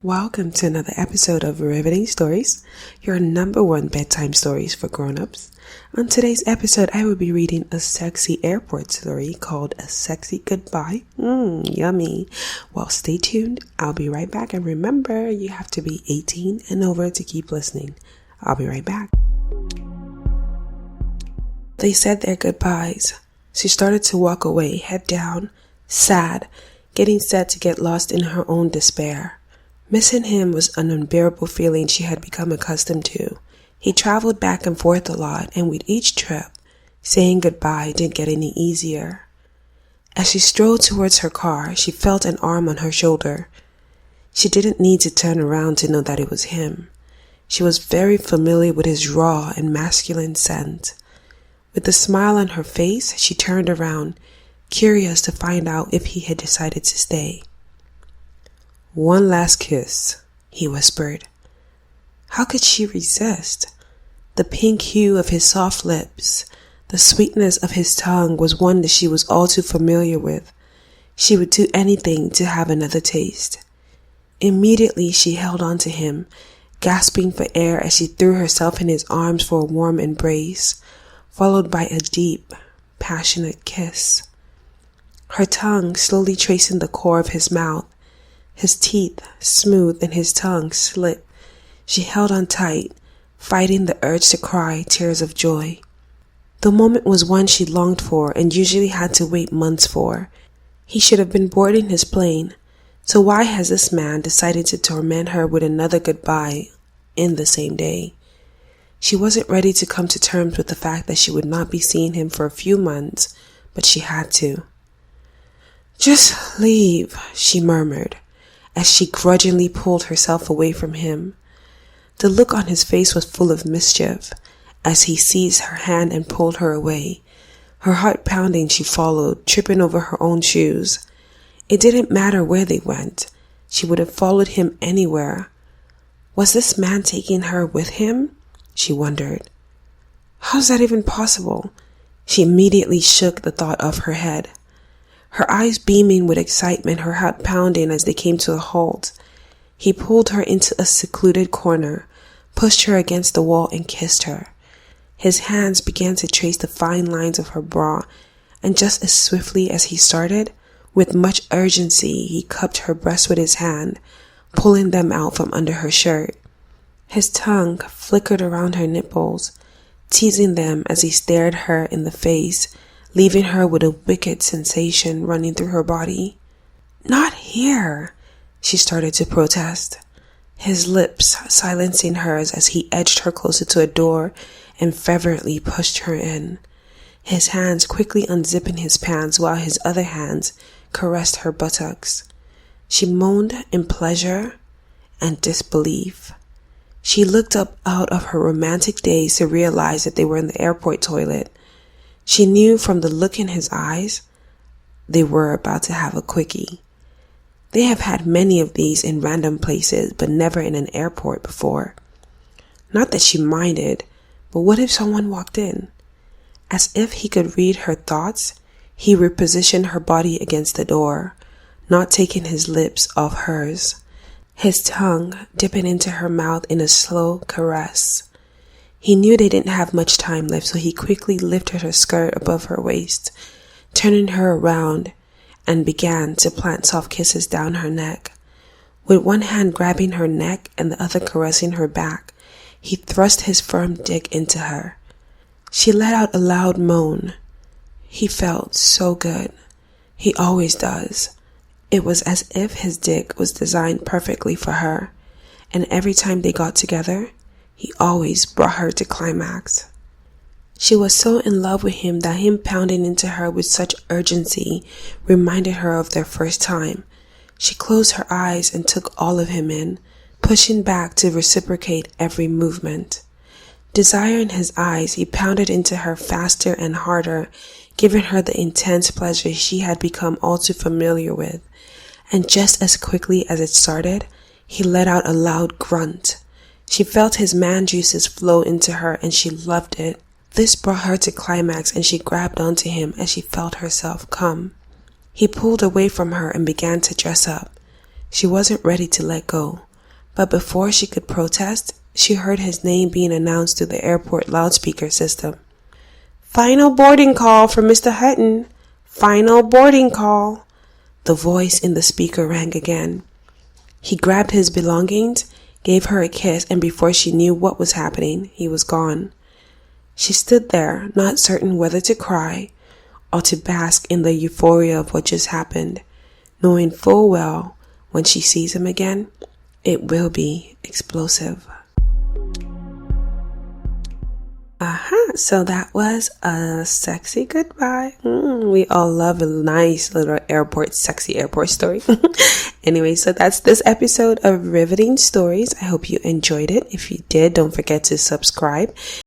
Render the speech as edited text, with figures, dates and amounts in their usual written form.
Welcome to another episode of Riveting Stories, your number one bedtime stories for grown-ups. On today's episode, I will be reading a sexy airport story called A Sexy Goodbye. Yummy. Well, stay tuned. I'll be right back. And remember, you have to be 18 and over to keep listening. I'll be right back. They said their goodbyes. She started to walk away, head down, sad, getting set to get lost in her own despair. Missing him was an unbearable feeling she had become accustomed to. He traveled back and forth a lot, and with each trip, saying goodbye didn't get any easier. As she strolled towards her car, she felt an arm on her shoulder. She didn't need to turn around to know that it was him. She was very familiar with his raw and masculine scent. With a smile on her face, she turned around, curious to find out if he had decided to stay. "One last kiss," he whispered. How could she resist? The pink hue of his soft lips, the sweetness of his tongue was one that she was all too familiar with. She would do anything to have another taste. Immediately she held on to him, gasping for air as she threw herself in his arms for a warm embrace, followed by a deep, passionate kiss. Her tongue slowly tracing the core of his mouth, his teeth smooth and his tongue slit. She held on tight, fighting the urge to cry tears of joy. The moment was one she longed for and usually had to wait months for. He should have been boarding his plane, so why has this man decided to torment her with another goodbye in the same day? She wasn't ready to come to terms with the fact that she would not be seeing him for a few months, but she had to. "Just leave," she murmured, as she grudgingly pulled herself away from him. The look on his face was full of mischief as he seized her hand and pulled her away. Her heart pounding, she followed, tripping over her own shoes. It didn't matter where they went. She would have followed him anywhere. Was this man taking her with him? She wondered. How's that even possible? She immediately shook the thought off her head. Her eyes beaming with excitement, her heart pounding as they came to a halt. He pulled her into a secluded corner, pushed her against the wall and kissed her. His hands began to trace the fine lines of her bra, and just as swiftly as he started, with much urgency, he cupped her breasts with his hand, pulling them out from under her shirt. His tongue flickered around her nipples, teasing them as he stared her in the face, leaving her with a wicked sensation running through her body. "Not here," she started to protest, his lips silencing hers as he edged her closer to a door and fervently pushed her in, his hands quickly unzipping his pants while his other hands caressed her buttocks. She moaned in pleasure and disbelief. She looked up out of her romantic daze to realize that they were in the airport toilet. She knew from the look in his eyes they were about to have a quickie. They have had many of these in random places, but never in an airport before. Not that she minded, but what if someone walked in? As if he could read her thoughts, he repositioned her body against the door, not taking his lips off hers, his tongue dipping into her mouth in a slow caress. He knew they didn't have much time left, so he quickly lifted her skirt above her waist, turning her around, and began to plant soft kisses down her neck. With one hand grabbing her neck and the other caressing her back, he thrust his firm dick into her. She let out a loud moan. He felt so good. He always does. It was as if his dick was designed perfectly for her, and every time they got together, he always brought her to climax. She was so in love with him that him pounding into her with such urgency reminded her of their first time. She closed her eyes and took all of him in, pushing back to reciprocate every movement. Desire in his eyes, he pounded into her faster and harder, giving her the intense pleasure she had become all too familiar with. And just as quickly as it started, he let out a loud grunt. She felt his man juices flow into her and she loved it. This brought her to climax and she grabbed onto him as she felt herself come. He pulled away from her and began to dress up. She wasn't ready to let go. But before she could protest, she heard his name being announced through the airport loudspeaker system. "Final boarding call for Mr. Hutton. Final boarding call." The voice in the speaker rang again. He grabbed his belongings, gave her a kiss, and before she knew what was happening, he was gone. She stood there, not certain whether to cry or to bask in the euphoria of what just happened, knowing full well when she sees him again, it will be explosive. So that was a sexy goodbye. We all love a nice little sexy airport story. Anyway, so that's this episode of Riveting Stories. I hope you enjoyed it. If you did, don't forget to subscribe